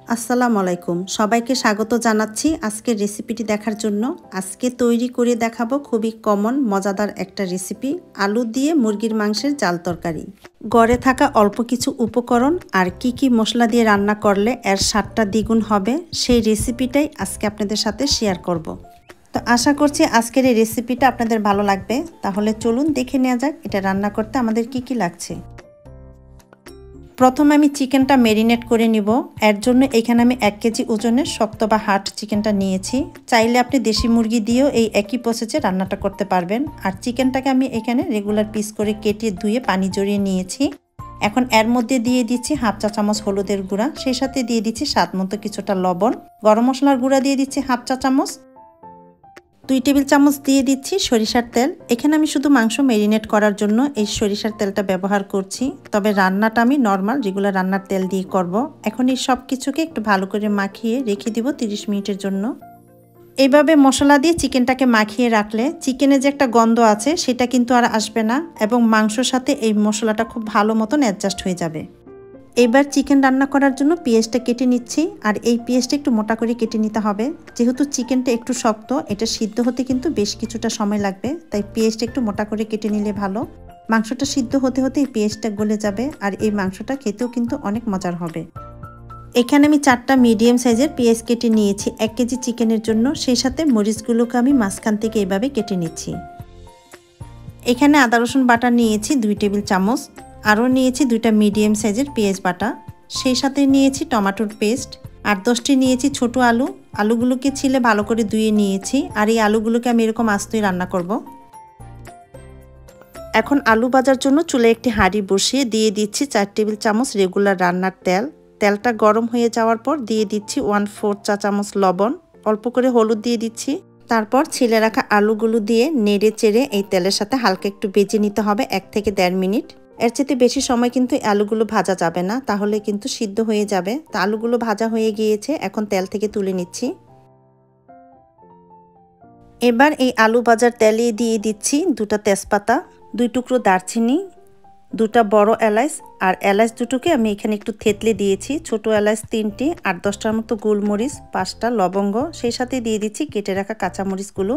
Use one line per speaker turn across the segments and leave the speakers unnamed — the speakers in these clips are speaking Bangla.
আসসালামু আলাইকুম সবাইকে স্বাগত জানাচ্ছি আজকের রেসিপিটি দেখার জন্য। আজকে তৈরি করে দেখাবো খুবই কমন মজাদার একটা রেসিপি, আলু দিয়ে মুরগির মাংসের জাল তরকারি। ঘরে থাকা অল্প কিছু উপকরণ আর কি মশলা দিয়ে রান্না করলে এর স্বাদটা দ্বিগুণ হবে, সেই রেসিপিটাই আজকে আপনাদের সাথে শেয়ার করব। তো আশা করছি আজকের এই রেসিপিটা আপনাদের ভালো লাগবে। তাহলে চলুন দেখে নেওয়া যাক এটা রান্না করতে আমাদের কি লাগছে। প্রথমে আমি চিকেনটা ম্যারিনেট করে নিব। এর জন্য এখানে আমি 1 কেজি ওজনের শক্ত বা হার্ড চিকেনটা নিয়েছি। চাইলে আপনি দেশি মুরগি দিয়েও এই একই প্রসেসে রান্নাটা করতে পারবেন। আর চিকেনটাকে আমি এখানে রেগুলার পিস করে কেটে ধুয়ে পানি ঝরিয়ে নিয়েছি। এখন এর মধ্যে দিয়ে দিচ্ছি 1/2 চা চামচ হলুদের গুঁড়া, সেই সাথে দিয়ে দিচ্ছি স্বাদ মতো কিছুটা লবণ। গরম মশলার গুঁড়া দিয়ে দিচ্ছি 1/2 চা চামচ। 2 টেবিল চামচ দিয়ে দিচ্ছি সরিষার তেল। এখানে আমি শুধু মাংস ম্যারিনেট করার জন্য এই সরিষার তেলটা ব্যবহার করছি, তবে রান্নাটা আমি নর্মাল রেগুলার রান্নার তেল দিয়ে করব। এখন এই সব কিছুকে একটু ভালো করে মাখিয়ে রেখে দিব 30 মিনিটের জন্য। এইভাবে মশলা দিয়ে চিকেনটাকে মাখিয়ে রাখলে চিকেনে যে একটা গন্ধ আছে সেটা কিন্তু আর আসবে না, এবং মাংসর সাথে এই মশলাটা খুব ভালো মতন অ্যাডজাস্ট হয়ে যাবে। এবার চিকেন রান্না করার জন্য পেঁয়াজটা কেটে নিচ্ছি, আর এই পেঁয়াজটা একটু মোটা করে কেটে নিতে হবে। যেহেতু চিকেনটা একটু শক্ত, এটা সিদ্ধ হতে কিন্তু বেশ কিছুটা সময় লাগবে, তাই পেঁয়াজটা একটু মোটা করে কেটে নিলে ভালো। মাংসটা সিদ্ধ হতে হতে এই পেঁয়াজটা গলে যাবে, আর এই মাংসটা খেতেও কিন্তু অনেক মজার হবে। এখানে আমি 4টা মিডিয়াম সাইজের পেঁয়াজ কেটে নিয়েছি 1 কেজি চিকেনের জন্য। সেই সাথে মরিচগুলোকে আমি মাঝখান থেকে এভাবে কেটে নিচ্ছি। এখানে আদা রসুন বাটা নিয়েছি 2 টেবিল চামচ, আরও নিয়েছি 2টা মিডিয়াম সাইজের পেঁয়াজ বাটা, সেই সাথে নিয়েছি টমেটোর পেস্ট, আর 10টি নিয়েছি ছোট আলু। আলুগুলোকে ছিলে ভালো করে ধুয়ে নিয়েছি, আর এই আলুগুলোকে আমি এরকম আস্তই রান্না করব। এখন আলু ভাজার জন্য চুলায় একটি হাঁড়ি বসিয়ে দিয়ে দিচ্ছি 4 টেবিল চামচ রেগুলার রান্নার তেল। তেলটা গরম হয়ে যাওয়ার পর দিয়ে দিচ্ছি 1/4 চা চামচ লবণ, অল্প করে হলুদ দিয়ে দিচ্ছি। তারপর ছিলে রাখা আলুগুলো দিয়ে নেড়ে চেড়ে এই তেলের সাথে হালকা একটু ভেজে নিতে হবে 1 থেকে 1.5 মিনিট। এর চেয়ে বেশি সময় কিন্তু আলুগুলো ভাজা যাবে না, তাহলে কিন্তু সিদ্ধ হয়ে যাবে। তা আলুগুলো ভাজা হয়ে গিয়েছে, এখন তেল থেকে তুলে নিচ্ছি। এবার এই আলু ভাজার তেলে দিয়ে দিচ্ছি 2টা তেজপাতা, 2 টুকরো দারচিনি, 2টা বড় এলাচ, আর এলাচ দুটোকে আমি এখানে একটু থেতলে দিয়েছি। ছোট এলাচ 3টি, আর 10টার মতো গোলমরিচ, 5টা লবঙ্গ, সেই সাথে দিয়ে দিচ্ছি কেটে রাখা কাঁচামরিচগুলো।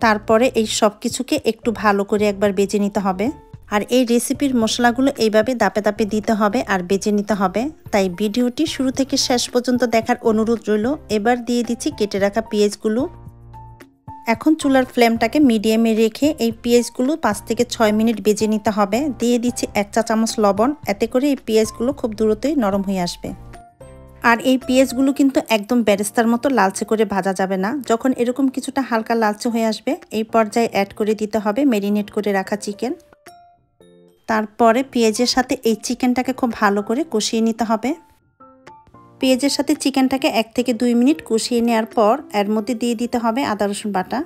তারপরে এই সব কিছুকে একটু ভালো করে একবার বেজে নিতে হবে। আর এই রেসিপির মশলাগুলো এইভাবে দাপে দাপে দিতে হবে আর বেজে নিতে হবে, তাই ভিডিওটি শুরু থেকে শেষ পর্যন্ত দেখার অনুরোধ রইল। এবার দিয়ে দিচ্ছি কেটে রাখা পেঁয়াজগুলো। এখন চুলার ফ্লেমটাকে মিডিয়ামে রেখে এই পেঁয়াজগুলো 5 থেকে 6 মিনিট বেজে নিতে হবে। দিয়ে দিচ্ছি 1 চা চামচ লবণ, এতে করে এই পেঁয়াজগুলো খুব দ্রুতই নরম হয়ে আসবে। আর এই পেঁয়াজগুলো কিন্তু একদম বেরেস্তার মতো লালচে করে ভাজা যাবে না। যখন এরকম কিছুটা হালকা লালচে হয়ে আসবে, এই পর্যায়ে অ্যাড করে দিতে হবে ম্যারিনেট করে রাখা চিকেন। তারপরে পেঁয়াজের সাথে এই চিকেনটাকে খুব ভালো করে কষিয়ে নিতে হবে। পেঁয়াজের সাথে চিকেনটাকে 1 থেকে 2 মিনিট কষিয়ে নেওয়ার পর এর মধ্যে দিয়ে দিতে হবে আদা রসুন বাটা।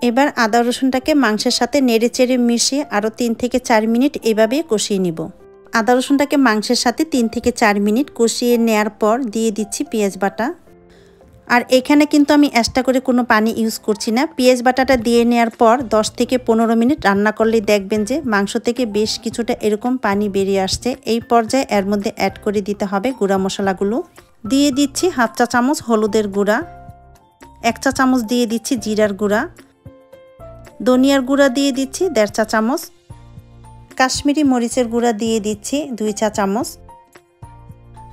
এবার আদা রসুনটাকে মাংসের সাথে নেড়ে চেড়ে মিশিয়ে আরও 3 থেকে 4 মিনিট এভাবে কষিয়ে নিব। আদা রসুনটাকে মাংসের সাথে 3 থেকে 4 মিনিট কষিয়ে নেওয়ার পর দিয়ে দিচ্ছি পেঁয়াজ বাটা। আর এখানে কিন্তু আমি এক্সট্রা করে কোনো পানি ইউজ করছি না। পেঁয়াজ বাটাটা দিয়ে নেওয়ার পর 10 থেকে 15 মিনিট রান্না করলেই দেখবেন যে মাংস থেকে বেশ কিছুটা এরকম পানি বেরিয়ে আসছে। এই পর্যায়ে এর মধ্যে অ্যাড করে দিতে হবে গুঁড়া মশলাগুলো। দিয়ে দিচ্ছি 1/2 চা চামচ হলুদের গুঁড়া, 1 চা চামচ দিয়ে দিচ্ছি জিরার গুঁড়া, ধনিয়ার গুঁড়া দিয়ে দিচ্ছি 1.5 চা চামচ, কাশ্মীরি মরিচের গুঁড়া দিয়ে দিচ্ছি 2 চা চামচ,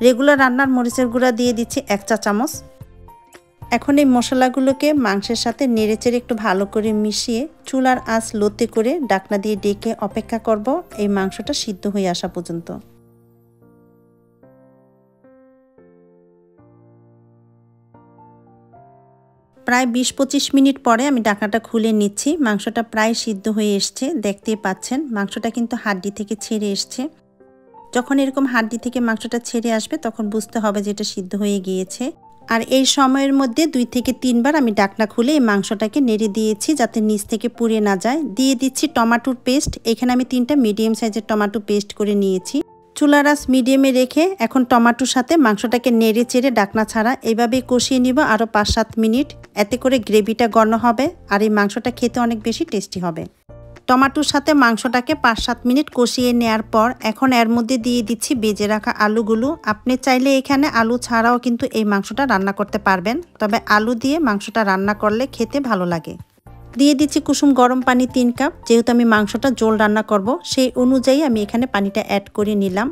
রেগুলার রান্নার মরিচের গুঁড়া দিয়ে দিচ্ছি 1 চা চামচ। এখন এই মশলাগুলোকে মাংসের সাথে নেড়েচেড়ে একটু ভালো করে মিশিয়ে চুলার আঁচ লোতে করে ঢাকনা দিয়ে ডেকে অপেক্ষা করব এই মাংসটা সিদ্ধ হয়ে আসা পর্যন্ত। প্রায় 20-25 মিনিট পরে আমি ঢাকনাটা খুলে নিচ্ছি। মাংসটা প্রায় সিদ্ধ হয়ে এসছে, দেখতেই পাচ্ছেন মাংসটা কিন্তু হাড্ডি থেকে ছেড়ে এসছে। যখন এরকম হাড্ডি থেকে মাংসটা ছেড়ে আসবে তখন বুঝতে হবে যে এটা সিদ্ধ হয়ে গিয়েছে। আর এই সময়ের মধ্যে 2 থেকে 3 বার আমি ঢাকনা খুলে এই মাংসটাকে নেড়ে দিয়েছি যাতে নিচ থেকে পুড়ে না যায়। দিয়ে দিচ্ছি টমেটোর পেস্ট। এখানে আমি 3টা মিডিয়াম সাইজের টমেটো পেস্ট করে নিয়েছি। চুলার আঁচ মিডিয়ামে রেখে এখন টমেটোর সাথে মাংসটাকে নেড়ে চেড়ে ঢাকনা ছাড়া এইভাবে কষিয়ে নিব আরও 5-7 মিনিট। এতে করে গ্রেভিটা ঘন হবে আর এই মাংসটা খেতে অনেক বেশি টেস্টি হবে। টমেটোর সাথে মাংসটাকে 5-7 মিনিট কষিয়ে নেওয়ার পর এখন এর মধ্যে দিয়ে দিচ্ছি ভেজে রাখা আলুগুলো। আপনি চাইলে এখানে আলু ছাড়াও কিন্তু এই মাংসটা রান্না করতে পারবেন, তবে আলু দিয়ে মাংসটা রান্না করলে খেতে ভালো লাগে। দিয়ে দিচ্ছি কুসুম গরম পানি 3 কাপ। যেহেতু আমি মাংসটা ঝোল রান্না করব, সেই অনুযায়ী আমি এখানে পানিটা অ্যাড করে নিলাম।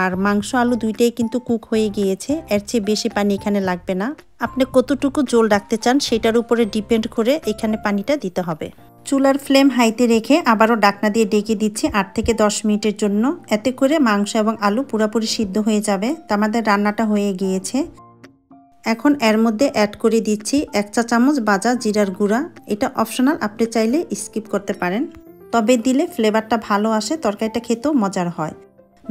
আর মাংস আলু দুইটাই কিন্তু কুক হয়ে গিয়েছে, এর চেয়ে বেশি পানি এখানে লাগবে না। আপনি কতটুকু ঝোল রাখতে চান সেটার উপরে ডিপেন্ড করে এখানে পানিটা দিতে হবে। চুলার ফ্লেম হাইতে রেখে আবারও ঢাকনা দিয়ে ঢেকে দিচ্ছি 8 থেকে 10 মিনিটের জন্য। এতে করে মাংস এবং আলু পুরোপুরি সিদ্ধ হয়ে যাবে। তা আমাদের রান্নাটা হয়ে গিয়েছে। এখন এর মধ্যে অ্যাড করে দিচ্ছি 1 চা চামচ ভাজা জিরার গুঁড়া। এটা অপশনাল, আপনি চাইলে স্কিপ করতে পারেন, তবে দিলে ফ্লেভারটা ভালো আসে, তরকারিটা খেতেও মজার হয়।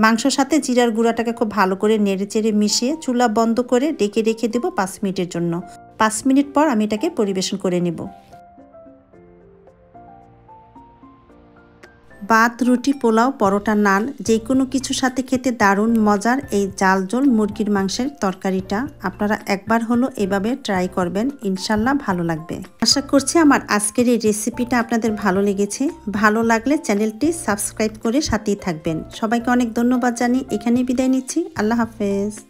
মাংসর সাথে জিরার গুঁড়াটাকে খুব ভালো করে নেড়েচেড়ে মিশিয়ে চুলা বন্ধ করে ডেকে রেখে দেব 5 মিনিটের জন্য। 5 মিনিট পর আমি এটাকে পরিবেশন করে নেব। ভাত, রুটি, পোলাও, পরোটা, নান যে কোনো কিছুর সাথে খেতে দারুণ মজার এই জাল ঝোল মুরগির মাংসের তরকারিটা আপনারা একবার হলো এভাবে ট্রাই করবেন, ইনশাল্লাহ ভালো লাগবে। আশা করছি আমার আজকের এই রেসিপিটা আপনাদের ভালো লেগেছে। ভালো লাগলে চ্যানেলটি সাবস্ক্রাইব করে সাথেই থাকবেন। সবাইকে অনেক ধন্যবাদ জানিয়ে এখানেই বিদায় নিচ্ছি। আল্লাহ হাফেজ।